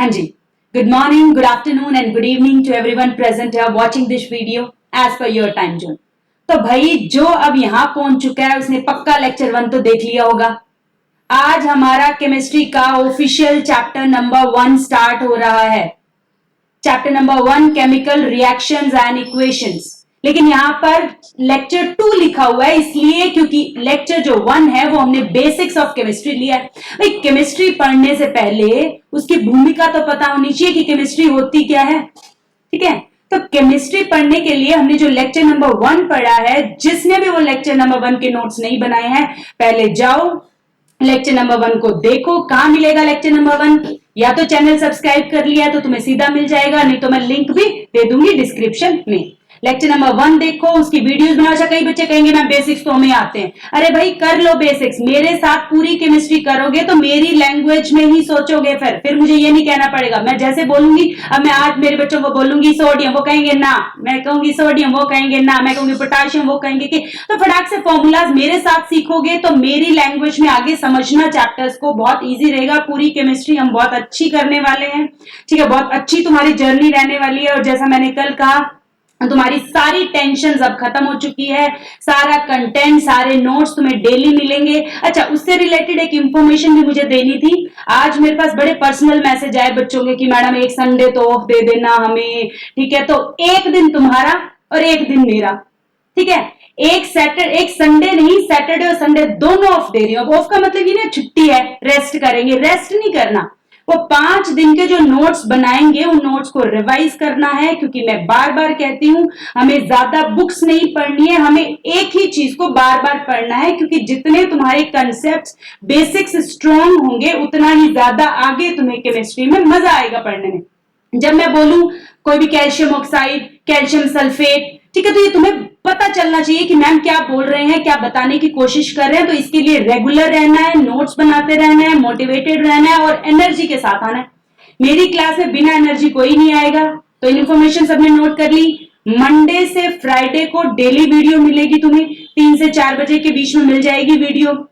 हाँ जी, good morning, good afternoon and good evening to everyone present here watching this video as per your time zone. तो भाई जो अब यहाँ पहुंच चुका है उसने पक्का लेक्चर 1 तो देख लिया होगा। आज हमारा केमिस्ट्री का ऑफिशियल चैप्टर नंबर 1 स्टार्ट हो रहा है। Chapter number 1 chemical reactions and equations. लेकिन यहाँ पर लेक्चर 2 लिखा हुआ है इसलिए क्योंकि लेक्चर जो 1 है वो हमने बेसिक्स ऑफ केमिस्ट्री लिया है। भाई केमिस्ट्री पढ़ने से पहले उसकी भूमिका तो पता होनी चाहिए कि केमिस्ट्री होती क्या है। ठीक है, तो केमिस्ट्री पढ़ने के लिए हमने जो लेक्चर नंबर 1 पढ़ा है, जिसने भी वो लेक्चर नंबर 1 के नोट्स नहीं बनाए हैं पहले जाओ लेक्चर नंबर 1 को देखो। कहां मिलेगा लेक्चर नंबर 1? या तो चैनल सब्सक्राइब कर लिया तो तुम्हें सीधा मिल जाएगा, नहीं तो मैं लिंक भी दे दूंगी डिस्क्रिप्शन में। लेक्चर नंबर 1 देखो, उसकी वीडियोस बनाओ। अच्छा, कई बच्चे कहेंगे मैम बेसिक्स तो हमें आते हैं। अरे भाई कर लो बेसिक्स, मेरे साथ पूरी केमिस्ट्री करोगे तो मेरी लैंग्वेज में ही सोचोगे। फिर मुझे ये नहीं कहना पड़ेगा, मैं जैसे बोलूंगी। अब मैं आज मेरे बच्चों को बोलूंगी सोडियम, वो कहेंगे ना। मैं कहूंगी सोडियम, वो कहेंगे ना। मैं कहूंगी पोटाशियम, वो कहेंगे कि। तो फटाक से फॉर्मूलाज मेरे साथ सीखोगे तो मेरी लैंग्वेज में आगे समझना चैप्टर्स को बहुत ईजी रहेगा। पूरी केमिस्ट्री हम बहुत अच्छी करने वाले हैं। ठीक है, बहुत अच्छी तुम्हारी जर्नी रहने वाली है। और जैसा मैंने कल कहा, तुम्हारी सारी टेंशन्स अब खत्म हो चुकी है। सारा कंटेंट, सारे नोट्स तुम्हें डेली मिलेंगे। अच्छा, उससे रिलेटेड एक इंफॉर्मेशन भी मुझे देनी थी। आज मेरे पास बड़े पर्सनल मैसेज आए बच्चों के कि मैडम एक संडे तो ऑफ दे देना हमें। ठीक है, तो एक दिन तुम्हारा और एक दिन मेरा। ठीक है, एक संडे नहीं, सैटरडे और संडे दोनों ऑफ दे रही हूं। ऑफ का मतलब ये ना छुट्टी है, रेस्ट करेंगे। रेस्ट नहीं करना, वो 5 दिन के जो नोट्स बनाएंगे उन नोट्स को रिवाइज करना है। क्योंकि मैं बार बार कहती हूं हमें ज्यादा बुक्स नहीं पढ़नी है, हमें एक ही चीज को बार बार पढ़ना है। क्योंकि जितने तुम्हारे कंसेप्ट्स बेसिक्स स्ट्रॉन्ग होंगे उतना ही ज्यादा आगे तुम्हें केमिस्ट्री में मजा आएगा पढ़ने में। जब मैं बोलूं कोई भी कैल्शियम ऑक्साइड, कैल्शियम सल्फेट, ठीक है, तो ये तुम्हें पता चलना चाहिए कि मैम क्या बोल रहे हैं, क्या बताने की कोशिश कर रहे हैं। तो इसके लिए रेगुलर रहना है, नोट्स बनाते रहना है, मोटिवेटेड रहना है और एनर्जी के साथ आना है। मेरी क्लास में बिना एनर्जी कोई नहीं आएगा। तो इन्फॉर्मेशन सबने नोट कर ली। मंडे से फ्राइडे को डेली वीडियो मिलेगी तुम्हें, 3 से 4 बजे के बीच में मिल जाएगी वीडियो।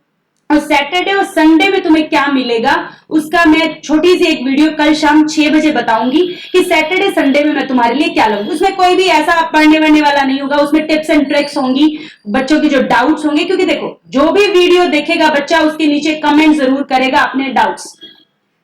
और सैटरडे और संडे में तुम्हें क्या मिलेगा उसका मैं छोटी सी एक वीडियो कल शाम 6 बजे बताऊंगी कि सैटरडे संडे में मैं तुम्हारे लिए क्या लाऊंगी। उसमें कोई भी ऐसा पढ़ने वढ़ने वाला नहीं होगा, उसमें टिप्स एंड ट्रिक्स होंगी, बच्चों के जो डाउट्स होंगे। क्योंकि देखो, जो भी वीडियो देखेगा बच्चा उसके नीचे कमेंट जरूर करेगा अपने डाउट्स।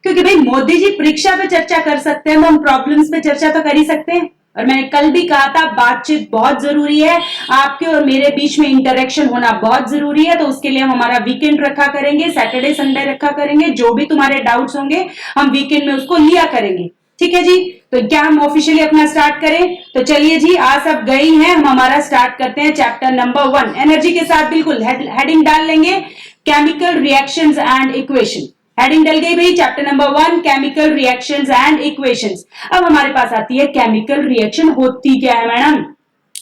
क्योंकि भाई मोदी जी परीक्षा पे चर्चा कर सकते हैं तो हम प्रॉब्लम्स पे चर्चा तो कर ही सकते हैं। और मैंने कल भी कहा था बातचीत बहुत जरूरी है, आपके और मेरे बीच में इंटरेक्शन होना बहुत जरूरी है। तो उसके लिए हम हमारा वीकेंड रखा करेंगे, सैटरडे संडे रखा करेंगे। जो भी तुम्हारे डाउट्स होंगे हम वीकेंड में उसको लिया करेंगे। ठीक है जी, तो क्या हम ऑफिशियली अपना स्टार्ट करें? तो चलिए जी, आज सब गई हैं, हम हमारा स्टार्ट करते हैं चैप्टर नंबर 1 एनर्जी के साथ। बिल्कुल हेडिंग डाल लेंगे, chemical reactions and equation. Heading डल गई भाई, chapter number 1 chemical reactions and equations. अब हमारे पास आती है केमिकल रिएक्शन होती क्या है मैडम।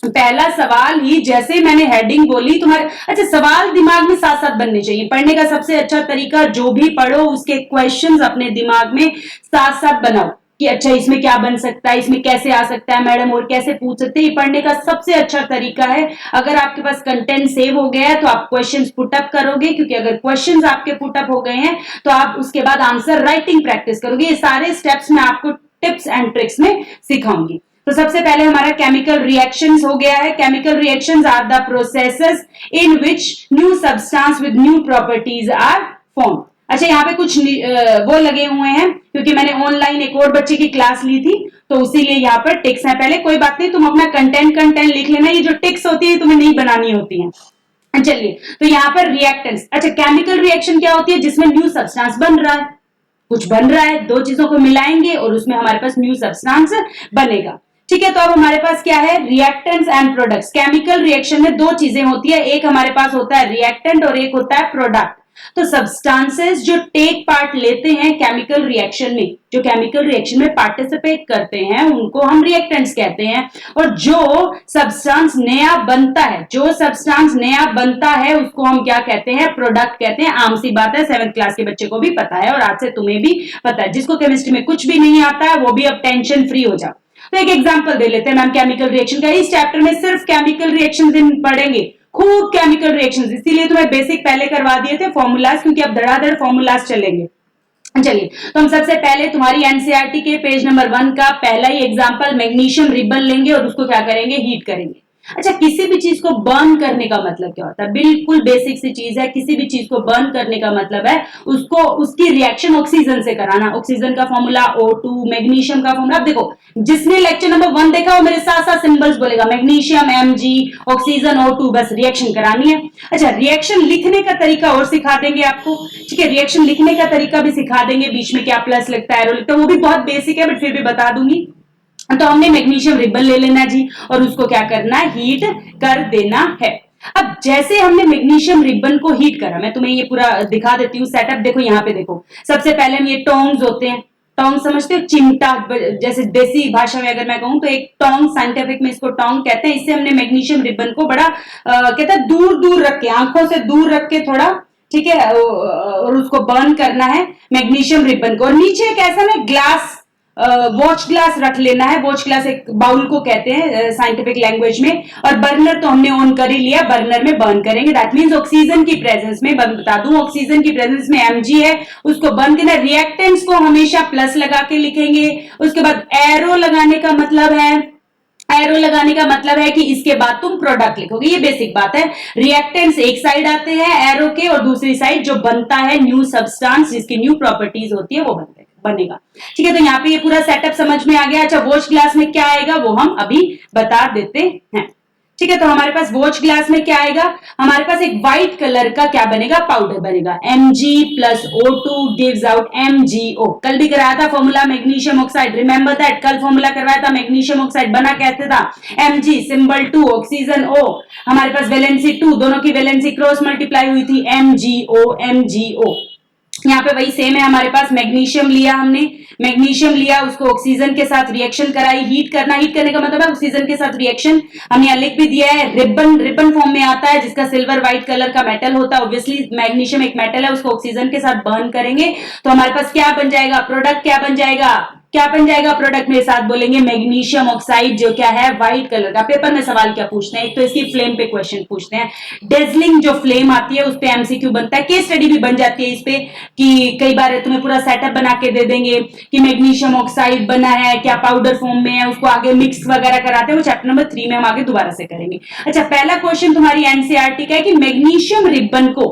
पहला सवाल ही जैसे मैंने हेडिंग बोली तुम्हारे, अच्छा सवाल दिमाग में साथ साथ बनने चाहिए। पढ़ने का सबसे अच्छा तरीका, जो भी पढ़ो उसके क्वेश्चंस अपने दिमाग में साथ साथ बनाओ कि अच्छा इसमें क्या बन सकता है, इसमें कैसे आ सकता है मैडम, और कैसे पूछ सकते हैं। ये पढ़ने का सबसे अच्छा तरीका है। अगर आपके पास कंटेंट सेव हो गया है तो आप क्वेश्चंस पुटअप करोगे, क्योंकि अगर क्वेश्चंस आपके पुटअप हो गए हैं तो आप उसके बाद आंसर राइटिंग प्रैक्टिस करोगे। ये सारे स्टेप्स मैं आपको टिप्स एंड ट्रिक्स में सिखाऊंगी। तो सबसे पहले हमारा केमिकल रिएक्शंस हो गया है। Chemical reactions are the processes in which new substance with new properties are form. अच्छा, यहाँ पे कुछ वो लगे हुए हैं क्योंकि मैंने ऑनलाइन एक और बच्चे की क्लास ली थी तो इसीलिए यहाँ पर टिक्स है। पहले कोई बात नहीं, तुम अपना कंटेंट लिख लेना। ये जो टिक्स होती है तुम्हें नहीं बनानी होती है। चलिए, तो यहाँ पर रिएक्टेंट्स। अच्छा, केमिकल रिएक्शन क्या होती है? जिसमें न्यू सब्सटेंस बन रहा है, कुछ बन रहा है, दो चीजों को मिलाएंगे और उसमें हमारे पास न्यू सब्सटेंस बनेगा। ठीक है, तो अब हमारे पास क्या है? Reactants and products. Chemical reaction में 2 चीजें होती है, एक हमारे पास होता है रिएक्टेंट और एक होता है प्रोडक्ट। तो सब्सटेंसेस जो टेक पार्ट लेते हैं केमिकल रिएक्शन में, जो केमिकल रिएक्शन में पार्टिसिपेट करते हैं उनको हम रिएक्टेंट्स कहते हैं। और जो सब्सटेंस नया बनता है उसको हम क्या कहते हैं? प्रोडक्ट कहते हैं। आम सी बात है, 7th क्लास के बच्चे को भी पता है और आज से तुम्हें भी पता है। जिसको केमिस्ट्री में कुछ भी नहीं आता है वो भी अब टेंशन फ्री हो जाओ। तो एक एग्जांपल दे लेते हैं मैम केमिकल रिएक्शन का। इस चैप्टर में सिर्फ केमिकल रिएक्शंस पढ़ेंगे, खूब केमिकल रिएक्शंस। इसीलिए तुम्हें बेसिक पहले करवा दिए थे फॉर्मूलाज, क्योंकि अब धड़ाधड़ फॉर्मूलाज चलेंगे। चलिए, तो हम सबसे पहले तुम्हारी एनसीईआरटी के पेज नंबर 1 का पहला ही एग्जांपल मैग्नीशियम रिबन लेंगे और उसको क्या करेंगे, हीट करेंगे। अच्छा, किसी भी चीज को बर्न करने का मतलब क्या होता है? बिल्कुल बेसिक सी चीज है। किसी भी चीज को बर्न करने का मतलब है उसको उसकी रिएक्शन ऑक्सीजन से कराना। ऑक्सीजन का फॉर्मूला O2, मैग्नीशियम का फॉर्मूला। अब देखो, जिसने लेक्चर नंबर 1 देखा वो मेरे साथ साथ सिंबल्स बोलेगा, मैग्नीशियम Mg, ऑक्सीजन O2, बस रिएक्शन करानी है। अच्छा, रिएक्शन लिखने का तरीका और सिखा देंगे आपको, ठीक है। रिएक्शन लिखने का तरीका भी सिखा देंगे, बीच में क्या प्लस लगता है, एरो लगता है, वो भी बहुत बेसिक है बट फिर भी बता दूंगी। तो हमने मैग्नीशियम रिबन ले लेना जी और उसको क्या करना है, हीट कर देना है। अब जैसे हमने मैग्नीशियम रिबन को हीट करा, मैं तुम्हें ये पूरा दिखा देती हूँ सेटअप। देखो यहाँ पे देखो, सबसे पहले हम ये टोंग्स होते हैं, टोंग समझते हो, चिमटा, जैसे देसी भाषा में अगर मैं कहूँ तो एक टोंग, साइंटिफिक में इसको टोंग कहते हैं। इससे हमने मैग्नीशियम रिबन को बड़ा कहते हैं दूर दूर रख के, आंखों से दूर रख के थोड़ा, ठीक है, और उसको बर्न करना है मैग्नीशियम रिबन को। और नीचे एक ऐसा ना ग्लास, वॉच ग्लास रख लेना है। वॉच ग्लास एक बाउल को कहते हैं साइंटिफिक लैंग्वेज में। और बर्नर तो हमने ऑन कर ही लिया, बर्नर में बर्न करेंगे। दैट मींस ऑक्सीजन की प्रेजेंस में, बता दूं ऑक्सीजन की प्रेजेंस में Mg है, उसको बर्न करना। रिएक्टेंट्स को हमेशा प्लस लगा के लिखेंगे। उसके बाद एरो लगाने का मतलब है, एरो लगाने का मतलब है कि इसके बाद तुम प्रोडक्ट लिखोगे। ये बेसिक बात है। रिएक्टेंट्स एक साइड आते हैं एरो के, और दूसरी साइड जो बनता है न्यू सब्सटेंस, जिसकी न्यू प्रॉपर्टीज होती है, वो बनेगा। ठीक है, तो यहाँ पे ये पूरा सेटअप समझ में आ गया। अच्छा, वॉच ग्लास में क्या आएगा वो हम अभी बता देते हैं। ठीक है, तो हमारे पास वॉच ग्लास में क्या आएगा, हमारे पास एक व्हाइट कलर का क्या बनेगा, पाउडर बनेगा। Mg plus O2 gives out MgO। कल भी कराया था formula magnesium oxide, remember that. कल फॉर्मूला करवाया था मैग्नीशियम ऑक्साइड, बना कहते था Mg सिंबल 2, ऑक्सीजन O, हमारे पास वैलेंसी 2, दोनों की वैलेंसी क्रॉस मल्टीप्लाई हुई थी, MgO। यहाँ पे वही सेम है, हमारे पास मैग्नीशियम लिया, हमने मैग्नीशियम लिया, उसको ऑक्सीजन के साथ रिएक्शन कराई, हीट करना। हीट करने का मतलब है ऑक्सीजन के साथ रिएक्शन। हमने यहाँ लिख भी दिया है, रिबन, रिबन फॉर्म में आता है जिसका सिल्वर व्हाइट कलर का मेटल होता है। ऑब्वियसली मैग्नीशियम एक मेटल है, उसको ऑक्सीजन के साथ बर्न करेंगे तो हमारे पास क्या बन जाएगा, प्रोडक्ट क्या बन जाएगा, क्या बन जाएगा प्रोडक्ट, मेरे साथ बोलेंगे मैग्नीशियम ऑक्साइड, जो क्या है व्हाइट कलर का। पेपर में सवाल क्या पूछते हैं, एक तो इसकी फ्लेम पे क्वेश्चन पूछते हैं। डेजलिंग जो फ्लेम आती है उस पे एमसीक्यू बनता है, केस स्टडी भी बन जाती है इस पे, कि कई बार तुम्हें पूरा सेटअप बना के दे देंगे कि मैग्नीशियम ऑक्साइड बना है, क्या पाउडर फॉर्म में है, उसको आगे मिक्स वगैरह कराते हैं, वो चैप्टर नंबर 3 में हम आगे दोबारा से करेंगे। अच्छा, पहला क्वेश्चन तुम्हारी एनसीईआरटी का है कि मैग्नीशियम रिबन को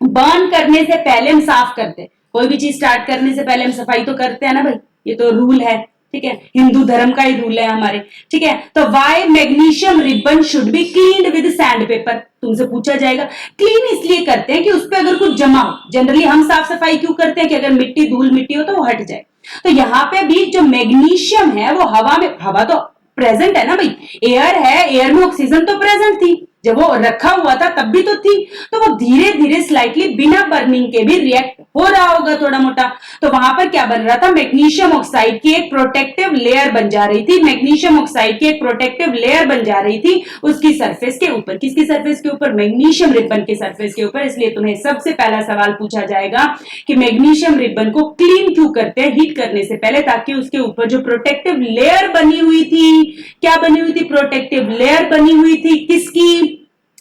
बर्न करने से पहले हम साफ करते हैं। कोई भी चीज स्टार्ट करने से पहले हम सफाई तो करते हैं ना भाई, ये तो रूल है, ठीक है, हिंदू धर्म का ही रूल है हमारे, ठीक है। तो why magnesium ribbon should be cleaned with sand paper, तुमसे पूछा जाएगा। क्लीन इसलिए करते हैं कि उस पर अगर कुछ जमा हो, जनरली हम साफ सफाई क्यों करते हैं कि अगर मिट्टी, धूल मिट्टी हो तो वो हट जाए। तो यहाँ पे भी जो मैग्नीशियम है वो हवा में, हवा तो प्रेजेंट है ना भाई, एयर है, एयर में ऑक्सीजन तो प्रेजेंट थी, जब वो रखा हुआ था तब भी तो थी, तो वो धीरे धीरे स्लाइटली बिना बर्निंग के भी रिएक्ट हो रहा होगा थोड़ा मोटा। तो वहां पर क्या बन रहा था, मैग्नीशियम ऑक्साइड की एक प्रोटेक्टिव लेयर बन जा रही थी, मैग्नीशियम ऑक्साइड की एक प्रोटेक्टिव लेयर बन जा रही थी उसकी सरफेस के ऊपर। किसकी सरफेस के ऊपर, मैग्नीशियम रिबन के सरफेस के ऊपर। इसलिए तुम्हें सबसे पहला सवाल पूछा जाएगा कि मैग्नीशियम रिबन को क्लीन क्यों करते हैं हीट करने से पहले, ताकि उसके ऊपर जो प्रोटेक्टिव लेयर बनी हुई थी, क्या बनी हुई थी, प्रोटेक्टिव लेयर बनी हुई थी, किसकी,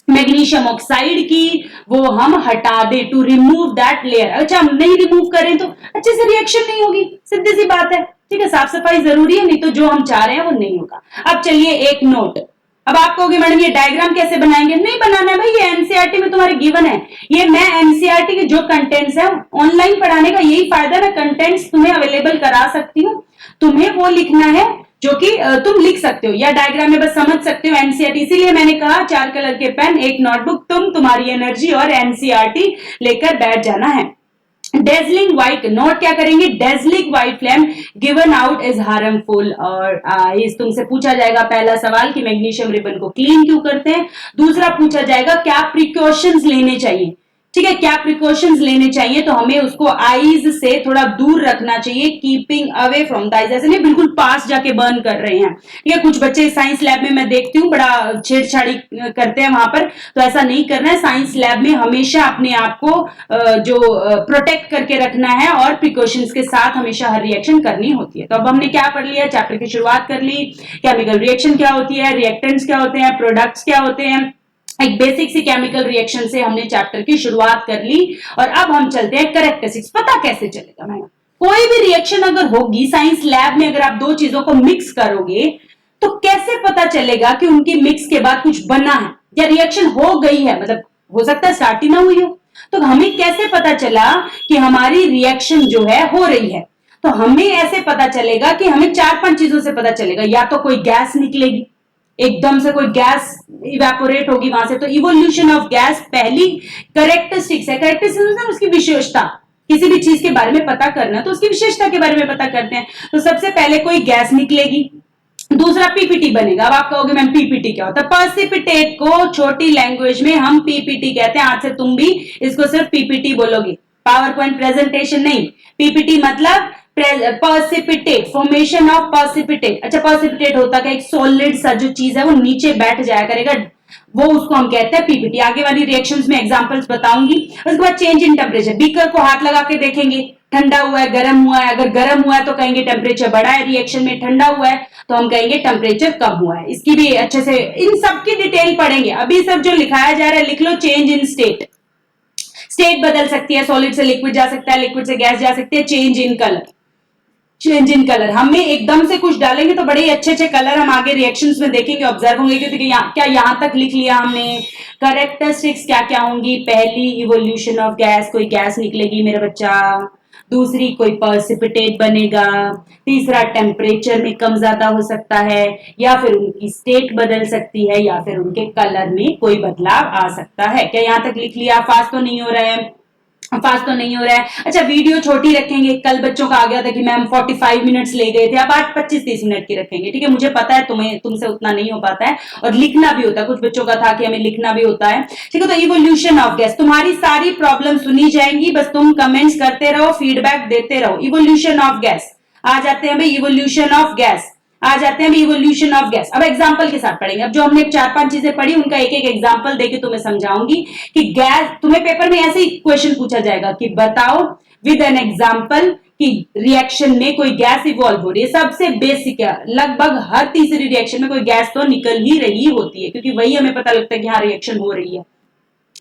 मैग्नीशियम ऑक्साइड की, वो हम हटा दे, टू रिमूव दैट लेयर। अच्छा, हम नहीं रिमूव करें तो अच्छे से रिएक्शन नहीं होगी, सीधी सी बात है, ठीक है। साफ सफाई जरूरी है, नहीं तो जो हम चाह रहे हैं वो नहीं होगा। अब चलिए एक नोट, अब आप कहोगे मैडम ये डायग्राम कैसे बनाएंगे, नहीं बनाना है भाई, ये एनसीईआरटी में तुम्हारे गिवन है। ये मैं एनसीईआरटी के जो कंटेंट्स है ऑनलाइन पढ़ाने का यही फायदा है, कंटेंट्स तुम्हें अवेलेबल करा सकती हूँ, तुम्हें वो लिखना है जो कि तुम लिख सकते हो या डायग्राम में बस समझ सकते हो एनसीईआरटी। इसीलिए मैंने कहा 4 कलर के पेन, एक नोटबुक, तुम तुम्हारी एनर्जी और एनसीईआरटी लेकर बैठ जाना है। डेजलिंग व्हाइट, नोट क्या करेंगे, dazzling white flame given out is harmful और आइज। तुमसे पूछा जाएगा पहला सवाल कि मैग्नीशियम रिबन को क्लीन क्यों करते हैं। दूसरा पूछा जाएगा क्या प्रिकॉशंस लेने चाहिए, ठीक है, क्या प्रिकॉशंस लेने चाहिए, तो हमें उसको आईज से थोड़ा दूर रखना चाहिए, keeping away from the eyes. ऐसे नहीं बिल्कुल पास जाके बर्न कर रहे हैं, ठीक है। कुछ बच्चे साइंस लैब में मैं देखती हूँ बड़ा छेड़छाड़ी करते हैं वहां पर, तो ऐसा नहीं करना है। साइंस लैब में हमेशा अपने आप को जो प्रोटेक्ट करके रखना है और प्रिकॉशंस के साथ हमेशा हर रिएक्शन करनी होती है। तो अब हमने क्या पढ़ लिया, चैप्टर की शुरुआत कर ली, केमिकल रिएक्शन क्या होती है, रिएक्टेंट्स क्या होते हैं, प्रोडक्ट्स क्या होते हैं, एक बेसिक सी केमिकल रिएक्शन से हमने चैप्टर की शुरुआत कर ली। और अब हम चलते हैं करेक्टरिस्टिक्स। पता कैसे चलेगा मैडम, कोई भी रिएक्शन अगर होगी साइंस लैब में, अगर आप दो चीजों को मिक्स करोगे तो कैसे पता चलेगा कि उनकी मिक्स के बाद कुछ बना है या रिएक्शन हो गई है, मतलब हो सकता है स्टार्ट ही ना हुई हो। तो हमें कैसे पता चला कि हमारी रिएक्शन जो है हो रही है? तो हमें ऐसे पता चलेगा कि हमें 4-5 चीजों से पता चलेगा। या तो कोई गैस निकलेगी, एकदम से कोई गैस इवेपोरेट होगी वहां से, तो इवोल्यूशन ऑफ गैस पहली करेक्टरिस्टिक्स है। करेक्टरिस्टिक्स उसकी विशेषता, किसी भी चीज के बारे में पता करना तो उसकी विशेषता के बारे में पता करते हैं। तो सबसे पहले कोई गैस निकलेगी, दूसरा पीपीटी बनेगा। अब आप कहोगे मैम पीपीटी क्या होता है? पर्सिपिटेट को छोटी लैंग्वेज में हम पीपीटी कहते हैं। आज से तुम भी इसको सिर्फ पीपीटी बोलोगे, पावर पॉइंट प्रेजेंटेशन नहीं। पीपीटी मतलब पर्सिपिटेट, फॉर्मेशन ऑफ पर्सिपिटेट। अच्छा, पर्सिपिटेट होता है एक सॉलिड सा जो चीज है वो नीचे बैठ जाया करेगा, वो उसको हम कहते हैं पीपीटी। आगे वाली रिएक्शंस में एग्जांपल्स बताऊंगी। उसके बाद चेंज इन टेम्परेचर, बीकर को हाथ लगा के देखेंगे, ठंडा हुआ है गर्म हुआ है। अगर गर्म हुआ है तो कहेंगे टेम्परेचर बढ़ा है, रिएक्शन में ठंडा हुआ है तो हम कहेंगे टेम्परेचर कम हुआ है। इसकी भी अच्छे से इन सब की डिटेल पढ़ेंगे। अभी सब जो लिखाया जा रहा है लिख लो। चेंज इन स्टेट, स्टेट बदल सकती है, सॉलिड से लिक्विड जा सकता है, लिक्विड से गैस जा सकती है। Change in colour, change in colour, हमें एकदम से कुछ डालेंगे तो बड़े ही अच्छे अच्छे कलर हम आगे रिएक्शंस में देखेंगे, ऑब्जर्व होंगे। क्योंकि क्या यहां तक लिख लिया हमने? करेक्टरिस्टिक्स क्या क्या होंगी? पहली इवोल्यूशन ऑफ गैस, कोई गैस निकलेगी मेरा बच्चा। दूसरी कोई पर्सिपिटेट बनेगा। तीसरा टेम्परेचर में कम ज्यादा हो सकता है, या फिर उनकी स्टेट बदल सकती है, या फिर उनके कलर में कोई बदलाव आ सकता है। क्या यहां तक लिख लिया? फास्ट तो नहीं हो रहा है? फास्ट तो नहीं हो रहा है। अच्छा, वीडियो छोटी रखेंगे। कल बच्चों का आ गया था कि मैम 45 मिनट्स ले गए थे, अब आज 25-30 मिनट की रखेंगे। ठीक है, मुझे पता है तुमसे उतना नहीं हो पाता है और लिखना भी होता है। कुछ बच्चों का था कि हमें लिखना भी होता है। ठीक है, तो इवोल्यूशन ऑफ गैस, तुम्हारी सारी प्रॉब्लम सुनी जाएंगी, बस तुम कमेंट्स करते रहो, फीडबैक देते रहो। इवोल्यूशन ऑफ गैस आ जाते हैं भाई, इवोल्यूशन ऑफ गैस आ जाते हैं इवोल्यूशन ऑफ गैस। अब एग्जांपल के साथ पढ़ेंगे। अब जो हमने 4-5 चीजें पढ़ी उनका एक एक एग्जांपल देके तुम्हें समझाऊंगी कि गैस, तुम्हें पेपर में ऐसे ही क्वेश्चन पूछा जाएगा कि बताओ विद एन एग्जांपल कि रिएक्शन में कोई गैस इवॉल्व हो रही है। सबसे बेसिक है, लगभग हर तीसरी रिएक्शन में कोई गैस तो निकल ही रही होती है, क्योंकि वही हमें पता लगता है कि हाँ रिएक्शन हो रही है।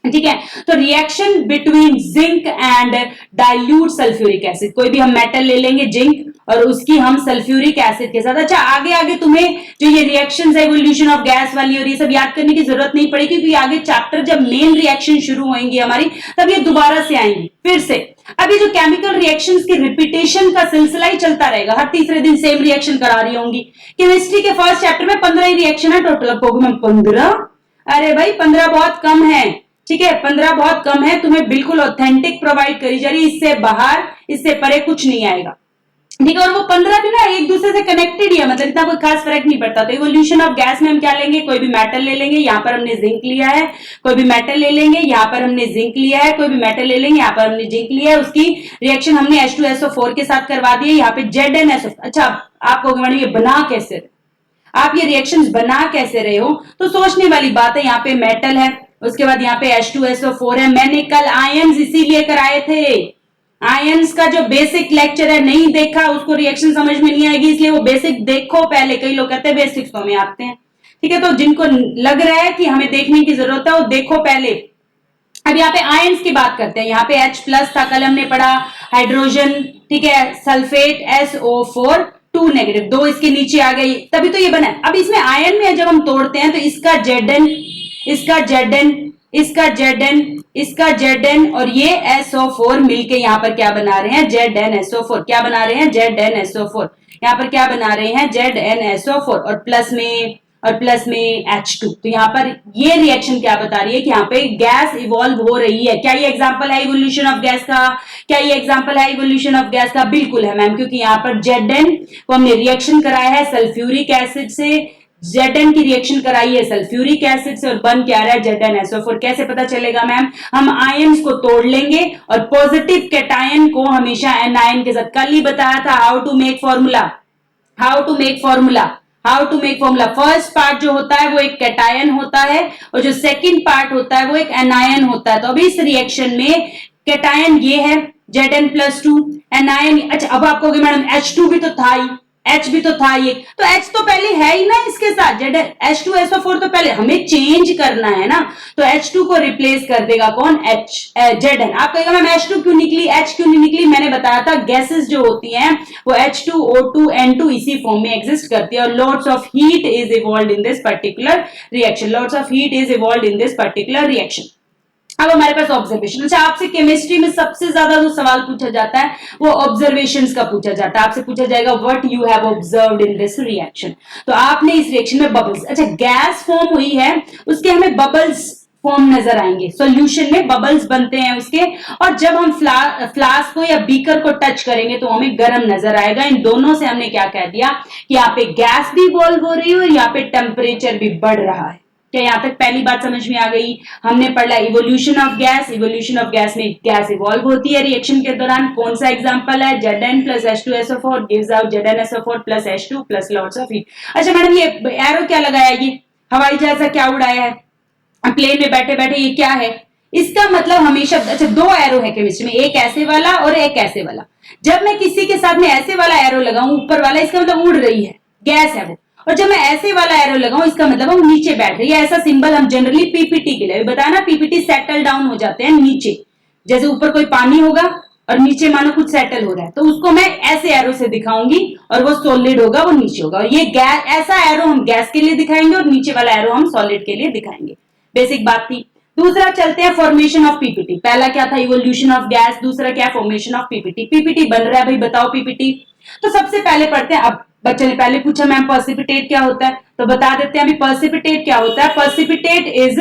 ठीक है, तो reaction between zinc and dilute sulphuric acid, कोई भी हम मेटल ले लेंगे जिंक और उसकी हम सल्फ्यूरिक एसिड के साथ। अच्छा, आगे आगे तुम्हें जो ये रिएक्शंस है इवोल्यूशन ऑफ गैस वाली और ये सब याद करने की जरूरत नहीं पड़ेगी, क्योंकि आगे चैप्टर जब मेन रिएक्शन शुरू होंगी हमारी तब ये दोबारा से आएंगी फिर से। अब ये जो केमिकल रिएक्शंस की रिपीटेशन का सिलसिला ही चलता रहेगा, हर तीसरे दिन सेम रिएक्शन करा रही होंगी। केमिस्ट्री के फर्स्ट चैप्टर में 15 ही रिएक्शन है टोटल। अब मैं 15, अरे भाई 15 बहुत कम है। ठीक है, 15 बहुत कम है, तुम्हें बिल्कुल ऑथेंटिक प्रोवाइड करी जा रही है, इससे बाहर इससे परे कुछ नहीं आएगा। ठीक है, और वो 15 भी ना एक दूसरे से कनेक्टेड ही है, मतलब इतना कोई खास फर्क नहीं पड़ता। तो इवोल्यूशन ऑफ गैस में हम क्या लेंगे? कोई भी मेटल ले लेंगे, यहाँ पर हमने जिंक लिया है। कोई भी मेटल ले लेंगे, यहाँ पर हमने जिंक लिया है। कोई भी मेटल ले लेंगे, यहाँ पर हमने जिंक लिया है। उसकी रिएक्शन हमने H2SO4 के साथ करवा दी है, यहाँ पे ZnSO। अच्छा, आप कहोगे मैडम ये बना कैसे, आप ये रिएक्शंस बना कैसे रहे हो? तो सोचने वाली बात है। यहाँ पे मेटल है, उसके बाद यहाँ पे H2SO4 है। मैंने कल आयंस इसीलिए कराए थे, आयंस का जो बेसिक लेक्चर है नहीं देखा उसको रिएक्शन समझ में नहीं आएगी, इसलिए वो बेसिक देखो पहले। कई लोग कहते हैं बेसिक्स तो हमें आते हैं। ठीक है, तो जिनको लग रहा है कि हमें देखने की जरूरत है वो देखो पहले। अब यहाँ पे आयंस की बात करते हैं। यहाँ पे H+ था, कल हमने पढ़ा हाइड्रोजन। ठीक है, सल्फेट SO4 2 नेगेटिव, 2 इसके नीचे आ गई, तभी तो ये बना है। अब इसमें आयन में जब हम तोड़ते हैं तो इसका Zn, इसका Zn, इसका Zn, इसका Zn और ये SO4 मिलके यहाँ पर क्या बना रहे हैं? ZnSO4। क्या बना रहे हैं? ZnSO4। यहाँ पर क्या बना रहे हैं? ZnSO4 और प्लस में H2। तो यहाँ पर ये रिएक्शन क्या बता रही है कि यहाँ पे गैस इवॉल्व हो रही है। क्या ये एग्जांपल है इवोल्यूशन ऑफ गैस का? क्या ये एग्जांपल है इवोल्यूशन ऑफ गैस का? बिल्कुल है मैम, क्योंकि यहाँ पर Zn को हमने रिएक्शन कराया है सल्फ्यूरिक एसिड से, Zn की रिएक्शन कराई है सल्फ्यूरिक एसिड से और बन क्या रहा है? ZnSO4। कैसे पता चलेगा मैम? हम आयंस को तोड़ लेंगे और पॉजिटिव कैटायन को हमेशा एनायन के साथ, कल ही बताया था how to make formula. First part जो होता है वो एक कैटायन होता है और जो सेकंड पार्ट होता है वो एक एनायन होता है। तो अभी इस रिएक्शन में कैटायन ये है Zn+2, एनायन। अच्छा, अब आप कहोगे मैडम H2 भी तो था ही, H भी तो था ये, तो H तो पहले है ही ना इसके साथ, H2SO4 तो पहले हमें चेंज करना है ना, तो H2 को रिप्लेस कर देगा कौन, Zn। आप कहेगा मैम H2 क्यों निकली, H क्यों नहीं निकली, मैंने बताया था गैसेस जो होती हैं वो H2O2 N2 इसी फॉर्म में एग्जिस्ट करती है, और lots of heat is evolve in this particular reaction, lots of heat is evolve in this particular reaction. अब हमारे पास ऑब्जर्वेशन, अच्छा आपसे केमिस्ट्री में सबसे ज्यादा जो सवाल पूछा जाता है वो ऑब्जर्वेशंस का पूछा जाता है, आपसे पूछा जाएगा what you have observed in this reaction, तो आपने इस रिएक्शन में बबल्स, अच्छा गैस फॉर्म हुई है उसके हमें बबल्स फॉर्म नजर आएंगे, सॉल्यूशन में बबल्स बनते हैं उसके, और जब हम फ्लास्क को या बीकर को टच करेंगे तो हमें गर्म नजर आएगा। इन दोनों से हमने क्या कह दिया कि यहाँ पे गैस भी इवॉल्व हो रही है और यहाँ पे टेम्परेचर भी बढ़ रहा है। क्या यहाँ तक पहली बात समझ में आ गई? हमने पढ़ा evolution of gas, evolution of gas में गैस इवॉल्व होती है रिएक्शन के दौरान, कौन सा एग्जांपल है, Zn plus H2SO4 gives out ZnSO4 plus H2 plus lots of heat. अच्छा मैडम ये एरो क्या लगाया, ये हवाई जहाज का क्या उड़ाया है, प्लेन में बैठे बैठे, ये क्या है, इसका मतलब हमेशा, अच्छा दो एरो है केमिस्ट्री में, एक ऐसे वाला और एक ऐसे वाला, जब मैं किसी के साथ में ऐसे वाला एरो लगाऊं ऊपर वाला, इसका मतलब उड़ रही है, गैस है वो, और जब मैं ऐसे वाला एरो लगाऊं इसका मतलब वो नीचे बैठ रही है। ऐसा सिंबल हम जनरली पीपीटी के लिए बताया ना, पीपीटी सेटल डाउन हो जाते हैं नीचे, जैसे ऊपर कोई पानी होगा और नीचे मानो कुछ सेटल हो रहा है, तो उसको मैं ऐसे एरो से दिखाऊंगी और वो सॉलिड होगा, वो नीचे होगा, और ये गैस, ऐसा एरो हम गैस के लिए दिखाएंगे और नीचे वाला एरो हम सॉलिड के लिए दिखाएंगे। बेसिक बात थी। दूसरा चलते हैं फॉर्मेशन ऑफ पीपीटी, पहला क्या था इवोल्यूशन ऑफ गैस, दूसरा क्या फॉर्मेशन ऑफ पीपीटी। पीपीटी बन रहा है भाई, बताओ पीपीटी, तो सबसे पहले पढ़ते हैं। अब बच्चे ने पहले पूछा मैम पर्सिपिटेट क्या होता है, तो बता देते हैं अभी पर्सिपिटेट क्या होता है। पर्सिपिटेट इज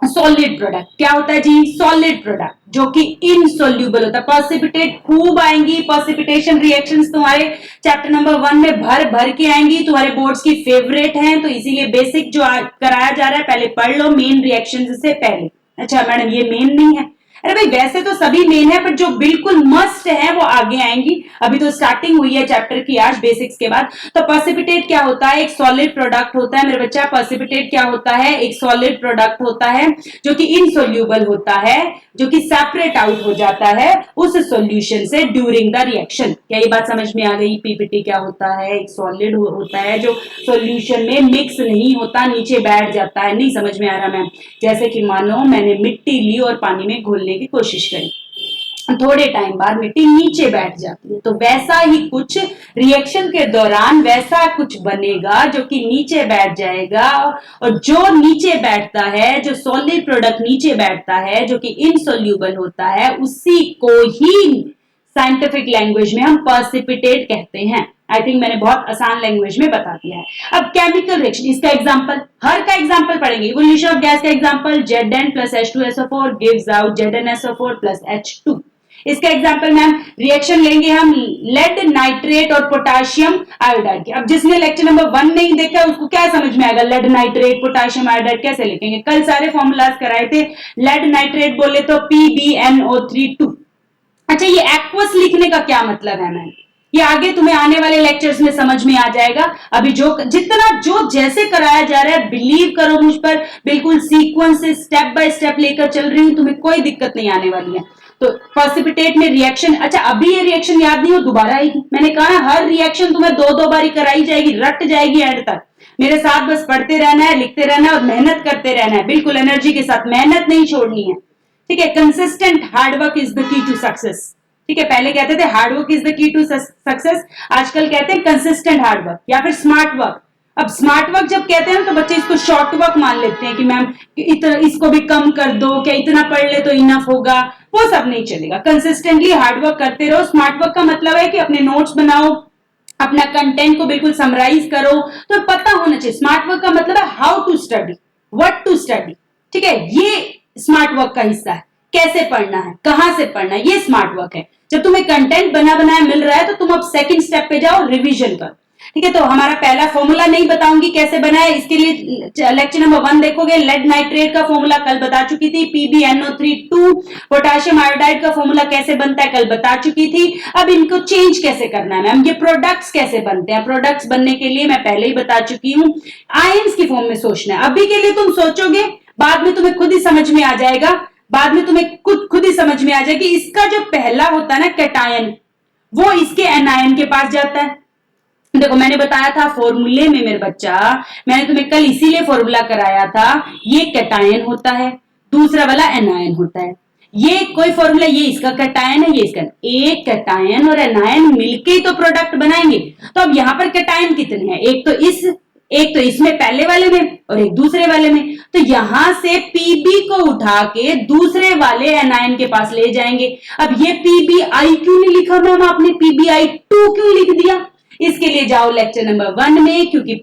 सॉलिड प्रोडक्ट, क्या होता है जी, सॉलिड प्रोडक्ट जो कि इनसोल्यूबल होता है। पर्सिपिटेट खूब आएंगी, पर्सिपिटेशन रिएक्शंस तुम्हारे चैप्टर नंबर 1 में भर भर के आएंगी, तुम्हारे बोर्ड्स की फेवरेट हैं, तो इसीलिए बेसिक जो कराया जा रहा है पहले पढ़ लो मेन रिएक्शंस से पहले। अच्छा मैडम ये मेन नहीं है, अरे भाई वैसे तो सभी मेन है, पर जो बिल्कुल मस्ट है वो आगे आएंगी, अभी तो स्टार्टिंग हुई है चैप्टर की आज बेसिक्स के बाद। तो पर्सिपिटेट क्या होता है, एक सॉलिड प्रोडक्ट होता है मेरे बच्चा। पर्सिपिटेट क्या होता है, एक सॉलिड प्रोडक्ट होता है जो कि इनसोल्यूबल होता है, जो कि सेपरेट आउट हो जाता है उस सॉल्यूशन से ड्यूरिंग द रिएक्शन। क्या ये बात समझ में आ गई? पीपीटी क्या होता है, एक सॉलिड होता है जो सॉल्यूशन में मिक्स नहीं होता, नीचे बैठ जाता है। नहीं समझ में आ रहा मैम? जैसे कि मानो मैंने मिट्टी ली और पानी में घोलने की कोशिश करी, थोड़े टाइम बाद मिट्टी नीचे बैठ जाती है, तो वैसा ही कुछ रिएक्शन के दौरान वैसा कुछ बनेगा जो कि नीचे बैठ जाएगा, और जो नीचे बैठता है, जो सॉलिड प्रोडक्ट नीचे बैठता है जो कि इनसोल्यूबल होता है, उसी को ही साइंटिफिक लैंग्वेज में हम पर्सिपिटेट कहते हैं। आई थिंक मैंने बहुत आसान लैंग्वेज में बता दिया है। अब केमिकल रिएक्शन, इसका एग्जांपल, हर का एग्जांपल पढ़ेंगे। इवोल्यूशन ऑफ गैस का example, Zn plus H2SO4 gives out ZnSO4 plus H2। इसका एग्जांपल मैम रिएक्शन लेंगे हम लेड नाइट्रेट और पोटाशियम आयोडाइड की। अब जिसने लेक्चर नंबर 1 नहीं देखा उसको क्या समझ में आएगा, लेड नाइट्रेट पोटाशियम आयोडाइड कैसे लिखेंगे? कल सारे फॉर्मूलाज कराए थे, लेड नाइट्रेट बोले तो PbNO3 2। अच्छा ये एक्वस लिखने का क्या मतलब है मैम, ये आगे तुम्हें आने वाले लेक्चर्स में समझ में आ जाएगा। अभी जो जितना जो जैसे कराया जा रहा है, बिलीव करो मुझ पर, बिल्कुल सीक्वेंस से स्टेप बाय स्टेप लेकर चल रही हूं, तुम्हें कोई दिक्कत नहीं आने वाली है। तो पर्सिपिटेट में रिएक्शन, अच्छा अभी ये रिएक्शन याद नहीं हो दोबारा आएगी, मैंने कहा हर रिएक्शन तुम्हें दो बार ही कराई जाएगी, रट जाएगी एंड तक। मेरे साथ बस पढ़ते रहना है, लिखते रहना है और मेहनत करते रहना है, बिल्कुल एनर्जी के साथ, मेहनत नहीं छोड़नी है, ठीक है। Consistent hard work is the key to success, ठीक है। पहले कहते थे hard work is the key to success, आजकल कहते हैं कंसिस्टेंट हार्डवर्क या फिर स्मार्ट वर्क। अब स्मार्ट वर्क जब कहते हैं तो बच्चे इसको शॉर्ट वर्क मान लेते हैं कि मैम इसको भी कम कर दो, क्या इतना पढ़ ले तो इनफ होगा, वो सब नहीं चलेगा। कंसिस्टेंटली हार्डवर्क करते रहो। स्मार्ट वर्क का मतलब है कि अपने नोट्स बनाओ, अपना कंटेंट को बिल्कुल समराइज करो, तो पता होना चाहिए। स्मार्ट वर्क का मतलब है how to study, what to study, ठीक है। ये स्मार्ट वर्क का हिस्सा है, कैसे पढ़ना है, कहां से पढ़ना है, ये स्मार्ट वर्क है। जब तुम्हें कंटेंट बना बनाया मिल रहा है तो तुम अब सेकंड स्टेप पे जाओ, रिवीजन करो, ठीक है। तो हमारा पहला फॉर्मूला नहीं बताऊंगी कैसे बनाया, इसके लिए लेक्चर नंबर 1 देखोगे। लेड नाइट्रेट का फॉर्मूला कल बता चुकी थी, PbNO3 2। पोटाशियम आयोडाइड का फॉर्मूला कैसे बनता है कल बता चुकी थी। अब इनको चेंज कैसे करना है मैम, ये प्रोडक्ट्स कैसे बनते हैं, प्रोडक्ट्स बनने के लिए मैं पहले ही बता चुकी हूँ, आयंस की फॉर्म में सोचना है। अभी के लिए तुम सोचोगे, बाद में तुम्हें खुद ही समझ में आ जाएगा, बाद में तुम्हें खुद ही समझ में आ जाएगी। इसका जो पहला होता है ना कैटायन, वो इसके एनायन के पास जाता है, देखो मैंने बताया था फॉर्मूले में मेरे बच्चा, मैंने तुम्हें कल इसीलिए फॉर्मूला कराया था, ये कैटायन होता है, दूसरा वाला एनायन होता है। ये कोई फॉर्मूला, ये इसका कैटायन है, ये इसका, एक कैटायन और एनायन मिलके ही तो प्रोडक्ट बनाएंगे। तो अब यहाँ पर कैटायन कितने हैं, एक तो इसमें पहले वाले में और एक दूसरे वाले में, तो यहां से पीबी को उठा के दूसरे वाले एनायन के पास ले जाएंगे। अब ये पीबीआई क्यों नहीं लिखा मैम आपने, पीबीआई 2 क्यों लिख दिया? इसके लिए जाओ लेक्चर नंबर 1 में, क्योंकि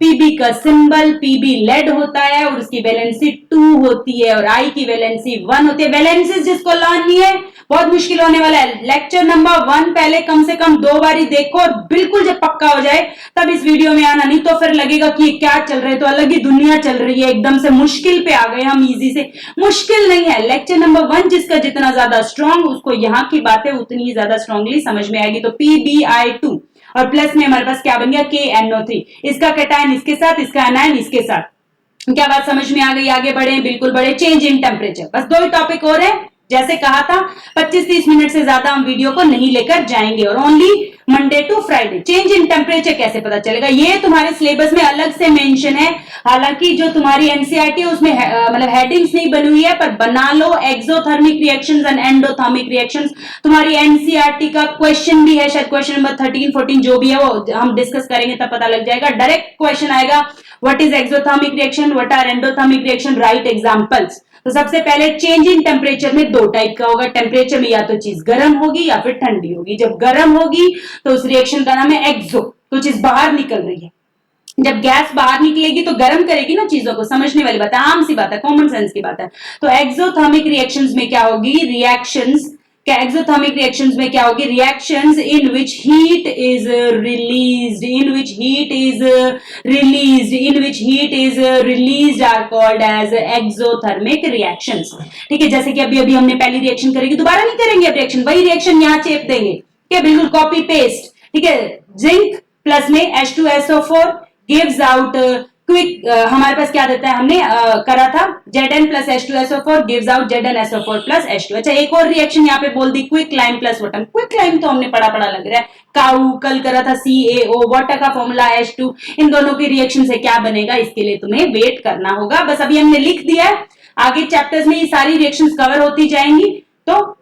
पीबी का सिंबल पीबी लेड होता है और उसकी वैलेंसी 2 होती है और आई की वैलेंसी 1 होती है। वैलेंसी जिसको लानी है बहुत मुश्किल होने वाला है। लेक्चर नंबर 1 पहले कम से कम 2 बारी देखो और बिल्कुल जब पक्का हो जाए तब इस वीडियो में आना, नहीं तो फिर लगेगा कि ये क्या चल रहा है, तो अलग ही दुनिया चल रही है, एकदम से मुश्किल पे आ गए हम, इजी से। मुश्किल नहीं है, लेक्चर नंबर 1 जिसका जितना ज्यादा स्ट्रांग, उसको यहाँ की बातें उतनी ही ज्यादा स्ट्रांगली समझ में आएगी। तो PbI2 और प्लस में हमारे पास क्या बन गया, KNO3, इसका कैटायन इसके साथ, इसका एनायन इसके साथ। क्या बात समझ में आ गई? आगे बढ़े, बिल्कुल बढ़े। चेंज इन टेम्परेचर, बस 2 ही टॉपिक और है। जैसे कहा था 25-30 मिनट से ज्यादा हम वीडियो को नहीं लेकर जाएंगे और only Monday to Friday. Change in temperature कैसे पता चलेगा, ये तुम्हारे सिलेबस में अलग से मेंशन है। हालांकि जो तुम्हारी एनसीईआरटी है उसमें मतलब हेडिंग्स नहीं बनी हुई है, पर बना लो। Exothermic reactions and endothermic reactions तुम्हारी एनसीईआरटी का क्वेश्चन भी है, शायद क्वेश्चन नंबर 13-14 जो भी है वो हम डिस्कस करेंगे तब पता लग जाएगा। डायरेक्ट क्वेश्चन आएगा, what is exothermic reaction, what are endothermic reaction, right examples. तो सबसे पहले चेंज इन टेम्परेचर में 2 टाइप का होगा। टेम्परेचर में या तो चीज गर्म होगी या फिर ठंडी होगी। जब गर्म होगी तो उस रिएक्शन का नाम है एक्सो, तो चीज बाहर निकल रही है। जब गैस बाहर निकलेगी तो गर्म करेगी ना चीजों को, समझने वाली बात है, आम सी बात है, कॉमन सेंस की बात है। तो एक्सोथर्मिक रिएक्शंस में क्या होगी, रिएक्शंस क्या, एक्सोथर्मिक रिएक्शंस में क्या होगी, reactions in which heat is released, are called as exothermic reactions. ठीक है, जैसे कि अभी अभी हमने पहली रिएक्शन करेगी, दोबारा नहीं करेंगे अब रिएक्शन, वही रिएक्शन यहां चेप देंगे। ठीक है, बिल्कुल कॉपी पेस्ट। ठीक है, जिंक प्लस में H2SO4 गिव्स आउट क्विक, हमारे पास क्या देता है, हमने करा था Zn plus H2SO4 gives out ZnSO4 plus H2। अच्छा, एक और रिएक्शन यहाँ पे बोल दी, quick lime plus water. Quick lime तो हमने पढ़ा लग रहा है, काउ कल करा था CaO, वाटर का फॉर्मूला H2। इन दोनों की रिएक्शन से क्या बनेगा, इसके लिए तुम्हें वेट करना होगा। बस अभी हमने लिख दिया है, आगे चैप्टर्स में ये सारी रिएक्शंस कवर होती जाएंगी। तो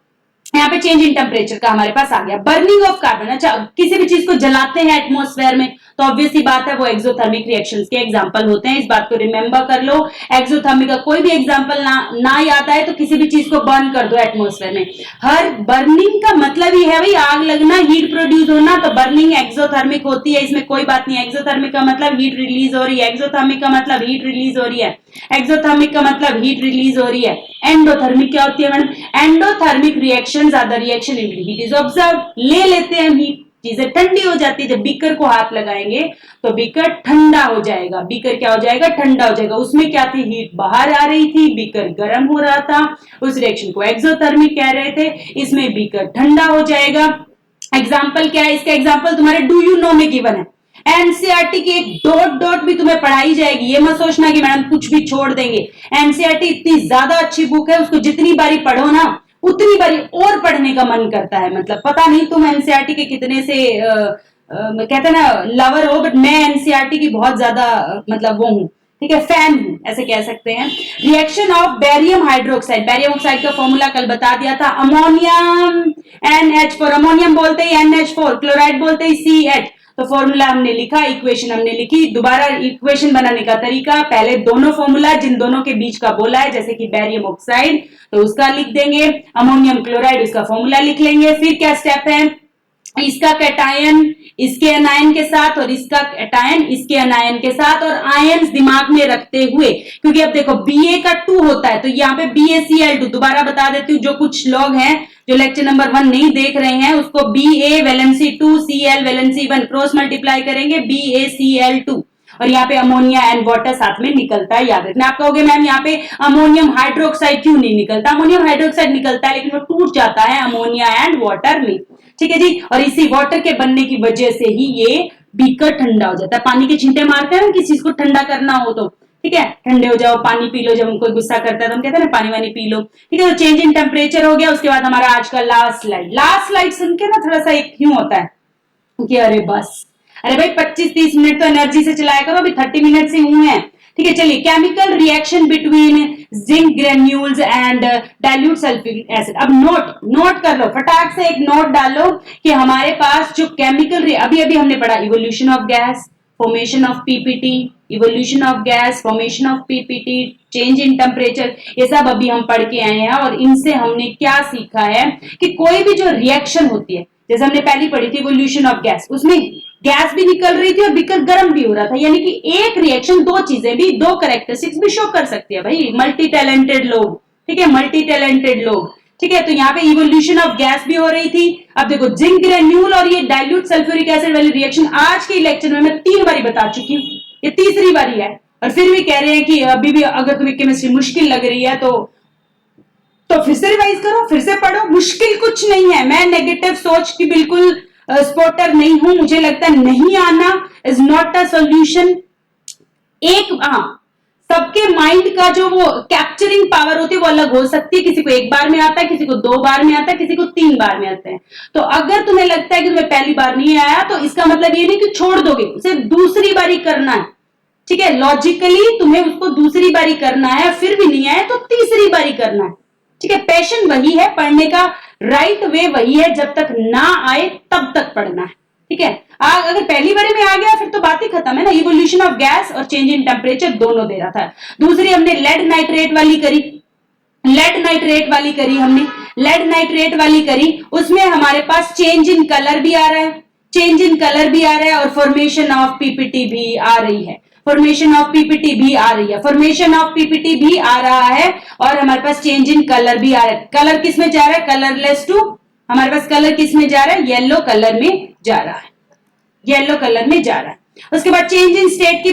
यहाँ पे चेंज इन टेम्परेचर का हमारे पास आ गया। बर्निंग ऑफ कार्बन, अच्छा किसी भी चीज को जलाते हैं एटमॉस्फेयर में तो ऑब्वियसली बात है वो एक्सोथर्मिक रिएक्शंस के एग्जांपल होते हैं, इस बात को रिमेंबर कर लो। एक्सोथर्मिक का कोई भी एग्जांपल ना याद आए तो किसी भी चीज को बर्न कर दो एटमॉस्फेयर में। हर बर्निंग का मतलब ही है भाई आग लगना, हीट प्रोड्यूस होना, तो बर्निंग एक्सोथर्मिक होती है, इसमें कोई बात नहीं। एक्सोथर्मिक का मतलब हीट रिलीज हो रही है, एक्सोथर्मिक का मतलब हीट रिलीज हो रही है, एक्सोथर्मिक का मतलब हीट रिलीज हो रही है। एंडोथर्मिक क्या होती है madam, endothermic reactions are the reaction in heat is observe, ले लेते हैं हम हीट, चीजें ठंडी हो जाती है। जब बीकर को हाथ लगाएंगे तो बीकर ठंडा हो जाएगा, बीकर क्या हो जाएगा, ठंडा हो जाएगा। उसमें क्या थी, हीट बाहर आ रही थी, बीकर गर्म हो रहा था, उस रिएक्शन को एक्सोथर्मिक कह रहे थे। इसमें बीकर ठंडा हो जाएगा। एग्जाम्पल क्या है, इसका एग्जाम्पल तुम्हारे डू यू नो में गिवन है। एनसीईआरटी की एक डॉट भी तुम्हें पढ़ाई जाएगी, ये मत सोचना कि मैडम कुछ भी छोड़ देंगे। एनसीईआरटी इतनी ज्यादा अच्छी बुक है, उसको जितनी बारी पढ़ो ना उतनी बारी और पढ़ने का मन करता है। मतलब पता नहीं तुम एनसीईआरटी के कितने से कहते हैं ना लवर हो, बट मैं एनसीईआरटी की बहुत ज्यादा मतलब वो हूँ, ठीक है, फैन हूं, ऐसे कह सकते हैं। Reaction of barium hydroxide, barium oxide का फॉर्मूला कल बता दिया था, अमोनियम NH4, अमोनियम बोलते ही NH4, क्लोराइड बोलते ही CH। तो फॉर्मूला हमने लिखा, इक्वेशन हमने लिखी। दोबारा इक्वेशन बनाने का तरीका, पहले दोनों फॉर्मूला जिन दोनों के बीच का बोला है, जैसे कि बेरियम ऑक्साइड तो उसका लिख देंगे, अमोनियम क्लोराइड उसका फॉर्मूला लिख लेंगे। फिर क्या स्टेप है, इसका कैटायन इसके अनायन के साथ और इसका कैटायन इसके अनायन के साथ, और आयंस दिमाग में रखते हुए, क्योंकि अब देखो Ba का 2 होता है तो यहाँ पे BaCl2, दोबारा बता देती हूँ, जो कुछ लोग हैं जो लेक्चर नंबर 1 नहीं देख रहे हैं उसको Ba valency 2 Cl valency 1 cross multiply करेंगे BaCl2, और यहाँ पे अमोनिया एंड वाटर साथ में निकलता है, याद रखना। आप कहोगे मैम यहाँ पे अमोनियम हाइड्रोक्साइड क्यों नहीं निकलता, अमोनियम हाइड्रोक्साइड निकलता है लेकिन वो टूट जाता है अमोनिया एंड वाटर में, ठीक है जी। और इसी वाटर के बनने की वजह से ही ये बीकर ठंडा हो जाता है। पानी के छींटे मारते हैं किसी चीज को ठंडा करना हो तो, ठीक है, ठंडे हो जाओ, पानी पी लो, जब हमको गुस्सा करता है तो हम कहते हैं ना पानी वानी पी लो, ठीक है। तो चेंज इन टेम्परेचर हो गया। उसके बाद हमारा आज का लास्ट स्लाइड सुन के ना थोड़ा सा एक क्यों होता है, कि अरे बस, अरे भाई 25-30 मिनट तो एनर्जी से चलाया करो, अभी 30 मिनट से हुए हैं। ठीक है, चलिए, chemical reaction between zinc granules and dilute sulphuric acid. अब नोट कर लो, फटाक से एक नोट डालो कि हमारे पास जो केमिकल, अभी अभी हमने पढ़ा evolution of gas, formation of PPT, evolution of gas, formation of PPT, change in temperature, ये सब अभी हम पढ़ के आए हैं। और इनसे हमने क्या सीखा है कि कोई भी जो रिएक्शन होती है, जैसे हमने पहली पढ़ी थी इवोल्यूशन ऑफ गैस, उसमें गैस भी निकल रही थी और बिकर गर्म भी हो रहा था, यानी कि एक रिएक्शन दो चीजें भी, दो कैरेक्टरिस्टिक्स भी शो कर सकती है भाई, मल्टी टैलेंटेड लोग। ठीक है, मल्टी टैलेंटेड लोग। ठीक है, तो यहाँ पे इवोल्यूशन ऑफ गैस भी हो रही थी। अब देखो, जिंक ग्रेन्यूल और ये डाइल्यूट सल्फ्यूरिक एसिड वाली रिएक्शन आज के लेक्चर में मैं 3 बारी बता चुकी हूँ, ये तीसरी बारी है, और फिर भी कह रहे हैं कि अभी भी अगर तुम्हें केमिस्ट्री मुश्किल लग रही है तो फिर से रिवाइज करो, फिर से पढ़ो, मुश्किल कुछ नहीं है। मैं नेगेटिव सोच की बिल्कुल स्पॉटर नहीं हूं, मुझे लगता है नहीं आना इज नॉट अ सोल्यूशन। एक सबके माइंड का जो वो कैप्चरिंग पावर होती है वो अलग हो सकती है, किसी को एक बार में आता है, किसी को 2 बार में आता है, किसी को 3 बार में आता है। तो अगर तुम्हें लगता है कि तुम्हें पहली बार नहीं आया, तो इसका मतलब ये नहीं कि छोड़ दोगे, उसे दूसरी बारी करना है। ठीक है, लॉजिकली तुम्हें उसको दूसरी बारी करना है, फिर भी नहीं आया तो तीसरी बारी करना है। ठीक है, पैशन वही है, पढ़ने का राइट वे वही है, जब तक ना आए तब तक पढ़ना है। ठीक है, अगर पहली बारी में आ गया फिर तो बात ही खत्म है ना। इवोल्यूशन ऑफ गैस और चेंज इन टेम्परेचर दोनों दे रहा था। दूसरी हमने लेड नाइट्रेट वाली करी, लेड नाइट्रेट वाली करी, उसमें हमारे पास चेंज इन कलर भी आ रहा है, और फॉर्मेशन ऑफ पीपीटी भी आ रही है, फॉर्मेशन ऑफ पीपीटी भी आ रहा है, और हमारे पास चेंज इन कलर भी आ रहा है। कलर किस में जा रहा है, कलरलेस टू, हमारे पास कलर किस में जा रहा है, येलो कलर में जा रहा है, उसके बाद चेंज इन स्टेट की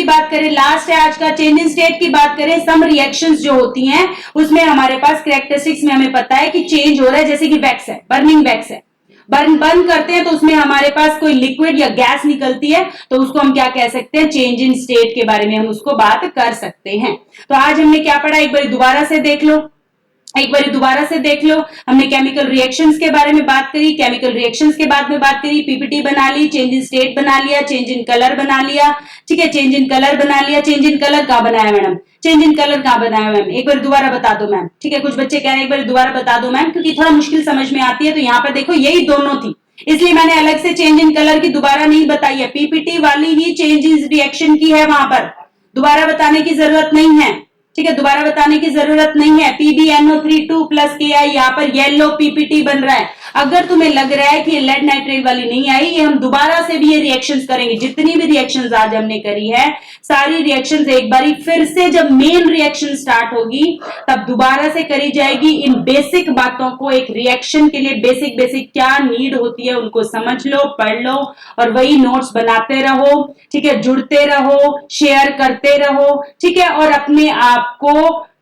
बात करें, लास्ट है आज का, चेंज इन स्टेट की बात करें। सम रिएक्शंस जो होती हैं उसमें हमारे पास कैरेक्टरिस्टिक्स में हमें पता है कि चेंज हो रहा है, जैसे कि वैक्स है, बर्निंग वैक्स है, बर्न करते हैं तो उसमें हमारे पास कोई लिक्विड या गैस निकलती है, तो उसको हम क्या कह सकते हैं, चेंज इन स्टेट के बारे में हम उसको बात कर सकते हैं। तो आज हमने क्या पढ़ा, एक बार दोबारा से देख लो। हमने केमिकल रिएक्शंस के बारे में बात करी, केमिकल रिएक्शंस के बाद में बात करी, पीपीटी बना ली, चेंज इन स्टेट बना लिया, चेंज इन कलर बना लिया। ठीक है, चेंज इन कलर कहां बनाया मैडम, एक बार दोबारा बता दो मैम। ठीक है, कुछ बच्चे कह रहे हैं एक बार दोबारा बता दो मैम, क्योंकि थोड़ा मुश्किल समझ में आती है। तो यहाँ पर देखो, यही दोनों थी, इसलिए मैंने अलग से चेंज इन कलर की दोबारा नहीं बताई है, पीपीटी वाली ही चेंज इन रिएक्शन की है, वहां पर दोबारा बताने की जरूरत नहीं है। ठीक है, दोबारा बताने की जरूरत नहीं है। PbNO3 प्लस Ki, यहाँ पर येलो पीपीटी बन रहा है। अगर तुम्हें लग रहा है कि ये लेड नाइट्रेट वाली नहीं आई, ये हम दोबारा से भी ये रिएक्शंस करेंगे, जितनी भी रिएक्शंस आज हमने करी है, सारी रिएक्शंस एक बारी फिर से जब मेन रिएक्शन स्टार्ट होगी तब दोबारा से करी जाएगी। इन बेसिक बातों को, एक रिएक्शन के लिए बेसिक क्या नीड होती है उनको समझ लो, पढ़ लो, और वही नोट्स बनाते रहो। ठीक है, जुड़ते रहो, शेयर करते रहो। ठीक है, और अपने आप को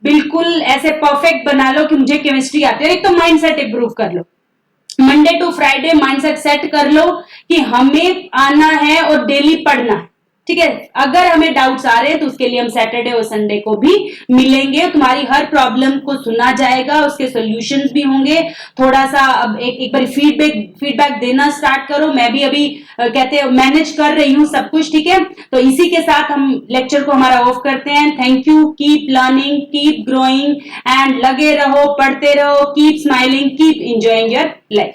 बिल्कुल ऐसे परफेक्ट बना लो कि मुझे केमिस्ट्री आती है। एक तो माइंडसेट इंप्रूव कर लो, Monday to Friday mindset set कर लो कि हमें आना है और डेली पढ़ना है। ठीक है, अगर हमें डाउट्स आ रहे हैं तो उसके लिए हम सैटरडे और संडे को भी मिलेंगे, तुम्हारी हर प्रॉब्लम को सुना जाएगा, उसके सॉल्यूशंस भी होंगे। थोड़ा सा अब एक बार फीडबैक देना स्टार्ट करो। मैं भी अभी कहते हैं मैनेज कर रही हूँ सब कुछ। ठीक है, तो इसी के साथ हम लेक्चर को हमारा ऑफ करते हैं। Thank you, keep learning, keep growing and लगे रहो, पढ़ते रहो, keep smiling, keep enjoying your life.